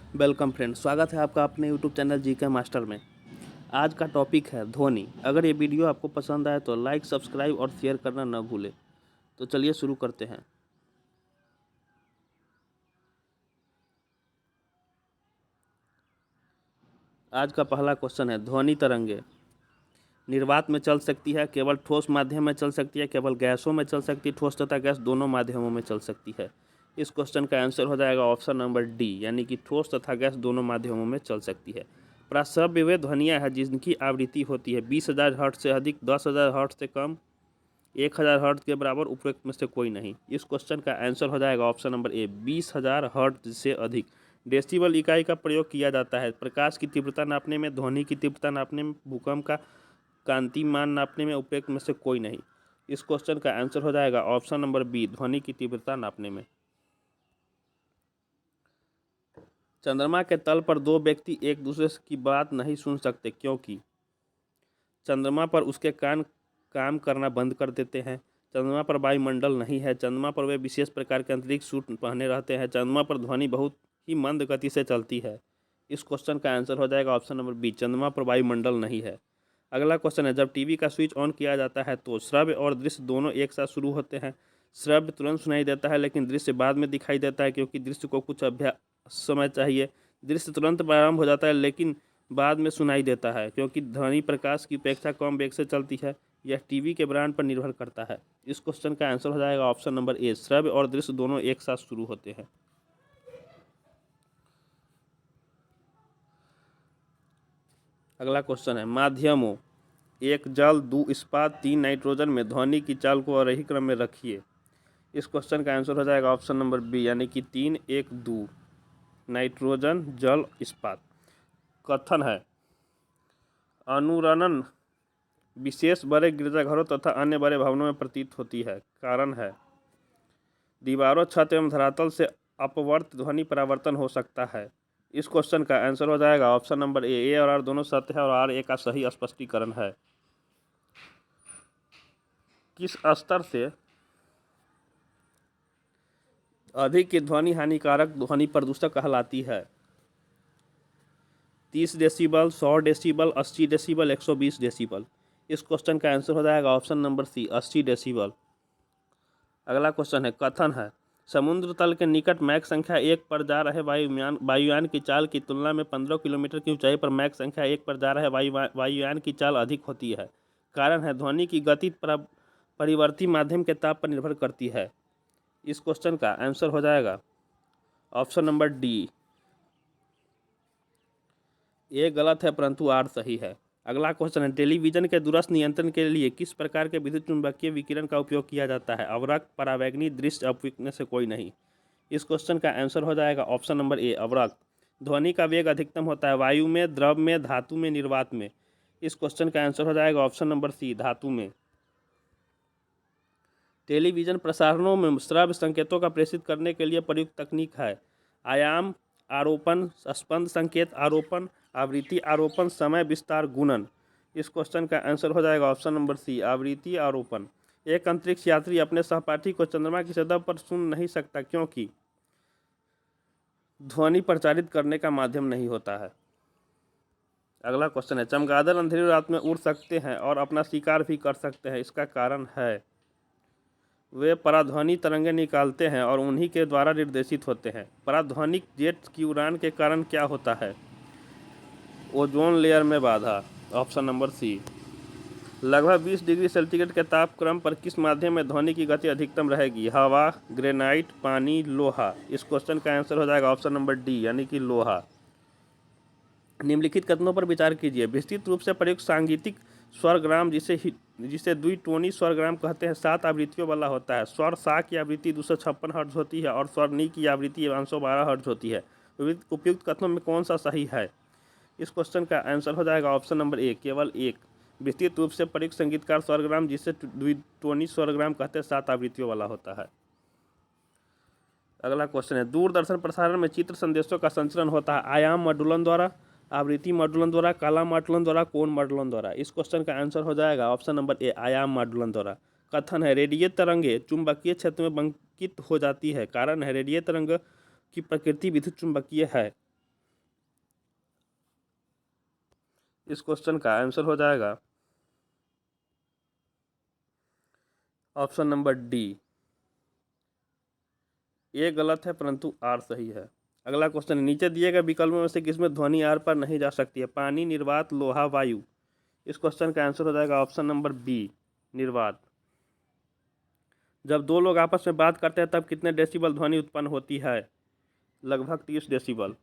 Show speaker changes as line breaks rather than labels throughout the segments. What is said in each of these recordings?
Welcome friends, स्वागत है आपका अपने यूट्यूब चैनल जी के मास्टर में। आज का टॉपिक है ध्वनि। अगर ये वीडियो आपको पसंद आए तो लाइक, सब्सक्राइब और शेयर करना न भूलें। तो चलिए शुरू करते हैं। आज का पहला क्वेश्चन है, ध्वनि तरंगे निर्वात में चल सकती है, केवल ठोस माध्यम में चल सकती है, केवल गैसों में चल सकती है, ठोस तथा गैस दोनों माध्यमों में चल सकती है। इस क्वेश्चन का आंसर हो जाएगा ऑप्शन नंबर डी, यानी कि ठोस तथा गैस दोनों माध्यमों में चल सकती है। प्रासव्य वे ध्वनियाँ हैं जिनकी आवृत्ति होती है 20,000 हर्ट्ज से अधिक, 10,000 हर्ट्ज से कम, 1,000 हर्ट्ज के बराबर, उपरोक्त में से कोई नहीं। इस क्वेश्चन का आंसर हो जाएगा ऑप्शन नंबर ए, 20,000 हर्ट्ज से अधिक। डेसिबल इकाई का प्रयोग किया जाता है प्रकाश की तीव्रता नापने में, ध्वनि की तीव्रता नापने में, भूकंप का कांति मान नापने में, उपरोक्त में से कोई नहीं। इस क्वेश्चन का आंसर हो जाएगा ऑप्शन नंबर बी, ध्वनि की तीव्रता नापने में। चंद्रमा के तल पर दो व्यक्ति एक दूसरे की बात नहीं सुन सकते क्योंकि चंद्रमा पर उसके कान काम करना बंद कर देते हैं, चंद्रमा पर वायुमंडल नहीं है, चंद्रमा पर वे विशेष प्रकार के अंतरिक्ष सूट पहने रहते हैं, चंद्रमा पर ध्वनि बहुत ही मंद गति से चलती है। इस क्वेश्चन का आंसर हो जाएगा ऑप्शन नंबर बी, चंद्रमा पर वायुमंडल नहीं है। अगला क्वेश्चन है, जब टीवी का स्विच ऑन किया जाता है तो श्रव्य और दृश्य दोनों एक साथ शुरू होते हैं। श्रव्य तुरंत सुनाई देता है लेकिन दृश्य बाद में दिखाई देता है क्योंकि दृश्य को कुछ अभ्यास समय चाहिए। दृश्य तुरंत प्रारंभ हो जाता है लेकिन बाद में सुनाई देता है क्योंकि ध्वनि प्रकाश की अपेक्षा कम वेग से चलती है। यह टीवी के ब्रांड पर निर्भर करता है। इस क्वेश्चन का आंसर हो जाएगा ऑप्शन नंबर ए, श्रव्य और दृश्य दोनों एक साथ शुरू होते हैं। अगला क्वेश्चन है, माध्यमों 1 जल, 2 इस्पात, 3 नाइट्रोजन में ध्वनि की चाल को अवरोही क्रम में रखिए। इस क्वेश्चन का आंसर हो जाएगा ऑप्शन नंबर बी, यानी कि 3, 1, 2, नाइट्रोजन, जल, इस्पात। कथन है, अनुरणन विशेष बड़े गिरजाघरों तथा अन्य बड़े भवनों में प्रतीत होती है। कारण है, दीवारों, छत एवं धरातल से अपवर्त ध्वनि परावर्तन हो सकता है। इस क्वेश्चन का आंसर हो जाएगा ऑप्शन नंबर ए और आर दोनों सत्य है और आर ए का सही स्पष्टीकरण है। किस स्तर से अधिक की ध्वनि हानिकारक ध्वनि प्रदूषक कहलाती है? 30 डेसिबल, 100 डेसिबल, 80 डेसिबल, 120 डेसिबल। इस क्वेश्चन का आंसर हो जाएगा ऑप्शन नंबर सी, 80 डेसिबल। अगला क्वेश्चन है, कथन है, समुद्र तल के निकट मैक संख्या 1 पर जा रहे वायुयान की चाल की तुलना में 15 किलोमीटर की ऊंचाई पर मैक संख्या 1 पर जा रहे वायुयान की चाल अधिक होती है। कारण है, ध्वनि की गति परिवर्ती माध्यम के ताप पर निर्भर करती है। इस क्वेश्चन का आंसर हो जाएगा ऑप्शन नंबर डी। ये गलत है परंतु आर सही है। अगला क्वेश्चन है, टेलीविजन के दूरस्थ नियंत्रण के लिए किस प्रकार के विद्युत चुम्बकीय विकिरण का उपयोग किया जाता है? अवरक्त, परावैंगनी, दृश्य, अपविक्त में से कोई नहीं। इस क्वेश्चन का आंसर हो जाएगा ऑप्शन नंबर ए, अवरक्त। ध्वनि का वेग अधिकतम होता है वायु में, द्रव में, धातु में, निर्वात में। इस क्वेश्चन का आंसर हो जाएगा ऑप्शन नंबर सी, धातु में। टेलीविजन प्रसारणों में श्रव्य संकेतों का प्रेषित करने के लिए प्रयुक्त तकनीक है आयाम आरोपण, स्पंद संकेत आरोपण, आवृत्ति आरोपण, समय विस्तार गुणन। इस क्वेश्चन का आंसर हो जाएगा ऑप्शन नंबर सी, आवृत्ति आरोपण। एक अंतरिक्ष यात्री अपने सहपाठी को चंद्रमा की सतह पर सुन नहीं सकता क्योंकि ध्वनि प्रचारित करने का माध्यम नहीं होता है। अगला क्वेश्चन है, चमगादड़ अंधेरी रात में उड़ सकते हैं और अपना शिकार भी कर सकते हैं। इसका कारण है, वे पराध्वनि तरंगें निकालते हैं और उन्हीं के द्वारा निर्देशित होते हैं। पराध्वनिक जेट की उड़ान के कारण क्या होता है? ओजोन लेयर में बाधा। Option number C. लगभग 20 डिग्री सेंटीग्रेड के तापक्रम पर किस माध्यम में ध्वनि की गति अधिकतम रहेगी? हवा, ग्रेनाइट, पानी, लोहा। इस क्वेश्चन का आंसर हो जाएगा ऑप्शन नंबर डी, यानी कि लोहा। निम्नलिखित कथनों पर विचार कीजिए। विस्तृत रूप से प्रयुक्त सांगीतिक स्वरग्राम जिसे द्विटोनी स्वरग्राम कहते हैं 7 आवृत्तियों वाला होता है। स्वर सा की आवृत्ति 256 हर्ट्ज होती है और स्वर नी की आवृत्ति 512 हर्ट्ज होती है। उपयुक्त कथनों में कौन सा सही है? इस क्वेश्चन का आंसर हो जाएगा ऑप्शन नंबर ए, केवल एक। विस्तृत रूप से प्रयुक्त संगीतकार स्वरग्राम जिसे द्विटोनी स्वरग्राम कहते हैं 7 आवृत्तियों वाला होता है। अगला क्वेश्चन है, दूरदर्शन प्रसारण में चित्र संदेशों का संचरण होता है आयाम मॉड्यूलन द्वारा, आवृत्ति मॉड्यूलन द्वारा, काला मॉड्यूलन द्वारा, कोण मॉड्यूलन द्वारा। इस क्वेश्चन का आंसर हो जाएगा ऑप्शन नंबर ए, आयाम मॉड्यूलन द्वारा। कथन है, रेडियो तरंगे चुंबकीय क्षेत्र में बंकित हो जाती है। कारण है, रेडियो तरंग की प्रकृति विद्युत चुंबकीय है। इस क्वेश्चन का आंसर हो जाएगा ऑप्शन नंबर डी। ए गलत है परंतु आर सही है। अगला क्वेश्चन, नीचे दिए गए विकल्पों में से किसमें ध्वनि आर पर नहीं जा सकती है? पानी, निर्वात, लोहा, वायु। इस क्वेश्चन का आंसर हो जाएगा ऑप्शन नंबर बी, निर्वात। जब दो लोग आपस में बात करते हैं तब कितने डेसिबल ध्वनि उत्पन्न होती है? लगभग 30 डेसिबल।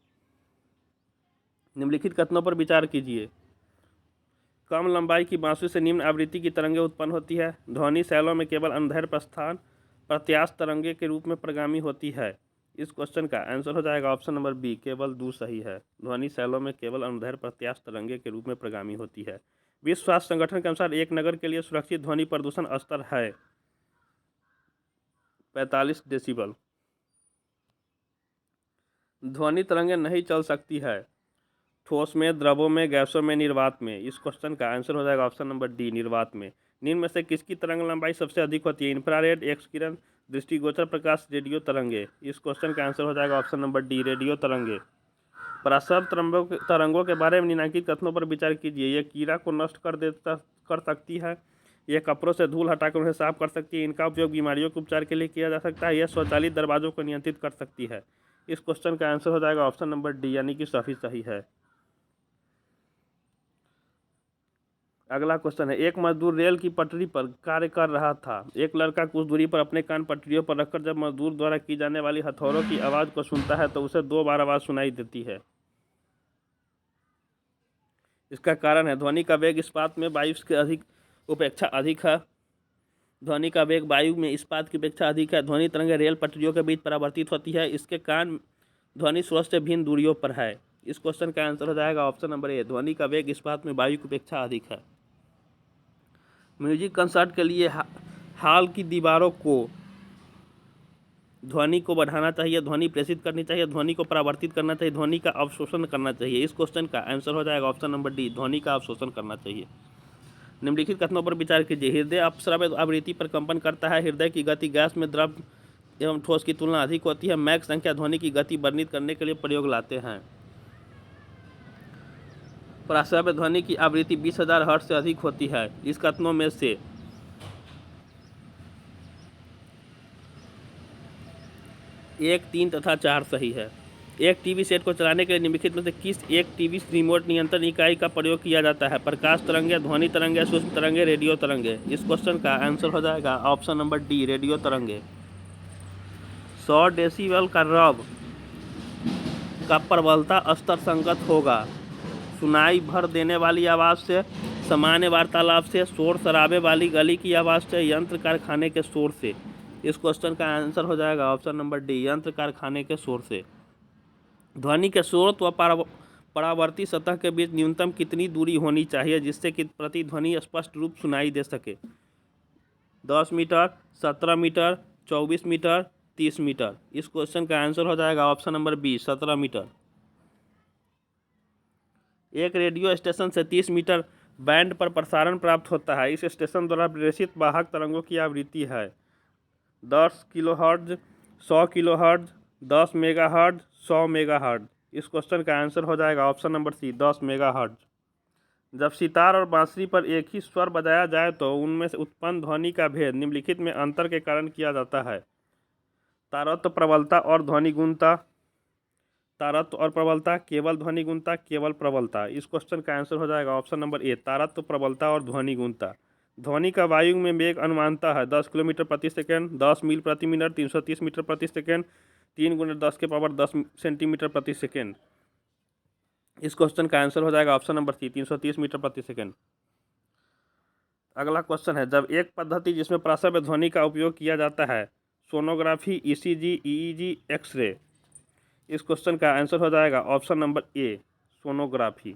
निम्नलिखित कथनों पर विचार कीजिए। कम लंबाई की बांसुरी से निम्न आवृत्ति की तरंगें उत्पन्न होती है। ध्वनि शैलों में केवल अंधेर प्रस्थान प्रत्यास्थ तरंगे के रूप में प्रगामी होती है। इस क्वेश्चन का आंसर हो जाएगा ऑप्शन नंबर बी, केवल दू सही है। ध्वनि शैलों में केवल अंधेर प्रत्यास्थ तरंगे के रूप में प्रगामी होती है। विश्व स्वास्थ्य संगठन के अनुसार एक नगर के लिए सुरक्षित ध्वनि प्रदूषण स्तर है 45 डेसिबल। ध्वनि तरंगें नहीं चल सकती है ठोस में, द्रवों में, गैसों में, निर्वात में। इस क्वेश्चन का आंसर हो जाएगा ऑप्शन नंबर डी, निर्वात में। निम्न में से किसकी तरंग लंबाई सबसे अधिक होती है? इंफ्रारेड, एक्स किरण, दृष्टिगोचर प्रकाश, रेडियो तरंगे। इस क्वेश्चन का आंसर हो जाएगा ऑप्शन नंबर डी, रेडियो तरंगे। परासर तरंगों के बारे में निम्नलिखित कथनों पर विचार कीजिए। यह कीड़ा को नष्ट कर सकती है। यह कपड़ों से धूल हटाकर उन्हें साफ कर सकती है। इनका उपयोग बीमारियों के उपचार के लिए किया जा सकता है। यह स्वचालित दरवाजों को नियंत्रित कर सकती है। इस क्वेश्चन का आंसर हो जाएगा ऑप्शन नंबर डी, यानी कि सभी सही है। अगला क्वेश्चन है, एक मजदूर रेल की पटरी पर कार्य कर रहा था। एक लड़का कुछ दूरी पर अपने कान पटरियों पर रखकर जब मजदूर द्वारा की जाने वाली हथौड़ों की आवाज़ को सुनता है तो उसे 2 बार आवाज़ सुनाई देती है। इसका कारण है ध्वनि का वेग इस्पात में वायु के अपेक्षा अधिक है। ध्वनि का वेग वायु में इस्पात की अपेक्षा अधिक है। ध्वनि तरंगें रेल पटरियों के बीच परावर्तित होती है। इसके कारण ध्वनि स्रोत से भिन्न दूरियों पर है। इस क्वेश्चन का आंसर हो जाएगा ऑप्शन नंबर ए, ध्वनि का वेग इस्पात में वायु की अपेक्षा अधिक है। म्यूजिक कंसर्ट के लिए हॉल की दीवारों को ध्वनि को बढ़ाना चाहिए, ध्वनि प्रेषित करनी चाहिए, ध्वनि को परावर्तित करना चाहिए, ध्वनि का अवशोषण करना चाहिए। इस क्वेश्चन का आंसर हो जाएगा ऑप्शन नंबर डी, ध्वनि का अवशोषण करना चाहिए। निम्नलिखित कथनों पर विचार कीजिए। हृदय अपस्राव आवृत्ति पर कंपन करता है। हृदय की गति गैस में द्रव एवं ठोस की तुलना अधिक होती है। मैक संख्या ध्वनि की गति वर्णित करने के लिए प्रयोग लाते हैं। प्राश्रव्य ध्वनि की आवृत्ति 20,000 हर्ट्ज से अधिक होती है। इस कथनों में से 1, 3 तथा 4 सही है। एक टीवी सेट को चलाने के लिए निम्नलिखित में से किस एक टीवी रिमोट नियंत्रण इकाई का प्रयोग किया जाता है? प्रकाश तरंगे, ध्वनि तरंगे, सूक्ष्म तरंगे, रेडियो तरंगे। इस क्वेश्चन का आंसर हो जाएगा ऑप्शन नंबर डी, रेडियो तरंगे। 100 डेसिबल का रव का प्रबलता स्तर संगत होगा सुनाई भर देने वाली आवाज़ से, सामान्य वार्तालाप से, शोर शराबे वाली गली की आवाज़ से, यंत्र कारखाने के शोर से। इस क्वेश्चन का आंसर हो जाएगा ऑप्शन नंबर डी, यंत्र कारखाने के शोर से। ध्वनि के स्रोत व परावर्ती सतह के बीच न्यूनतम कितनी दूरी होनी चाहिए जिससे कि प्रतिध्वनि स्पष्ट रूप सुनाई दे सके? 10 मीटर, 17 मीटर, 24 मीटर, 30 मीटर। इस क्वेश्चन का आंसर हो जाएगा ऑप्शन नंबर बी, 17 मीटर। एक रेडियो स्टेशन से 30 मीटर बैंड पर प्रसारण प्राप्त होता है। इस स्टेशन द्वारा प्रेषित वाहक तरंगों की आवृत्ति है 10 किलोहर्ट्ज, 100 किलोहर्ट्ज, 10 मेगाहर्ट्ज, 100 मेगाहर्ट्ज। इस क्वेश्चन का आंसर हो जाएगा ऑप्शन नंबर सी, 10 मेगाहर्ट्ज। जब सितार और बांसुरी पर एक ही स्वर बजाया जाए तो उनमें से उत्पन्न ध्वनि का भेद निम्नलिखित में अंतर के कारण किया जाता है? तारत्व, प्रबलता और ध्वनि गुणता। तारत्व और प्रबलता, केवल ध्वनि गुणता, केवल प्रबलता। इस क्वेश्चन का आंसर हो जाएगा ऑप्शन नंबर ए, तारत्व, प्रबलता और ध्वनि गुणता। ध्वनि का वायु में वेग अनुमानता है 10 किलोमीटर प्रति सेकंड, 10 मील प्रति मिनट, 330 मीटर प्रति सेकंड, 3 × 10⁻10 सेंटीमीटर प्रति सेकंड। इस क्वेश्चन का आंसर हो जाएगा ऑप्शन नंबर सी, 330 मीटर प्रति सेकंड। अगला क्वेश्चन है, जब एक पद्धति जिसमें प्राश्रव्य ध्वनि का उपयोग किया जाता है सोनोग्राफी, ईसीजी, ईईजी, एक्सरे। इस क्वेश्चन का आंसर हो जाएगा ऑप्शन नंबर ए, सोनोग्राफी।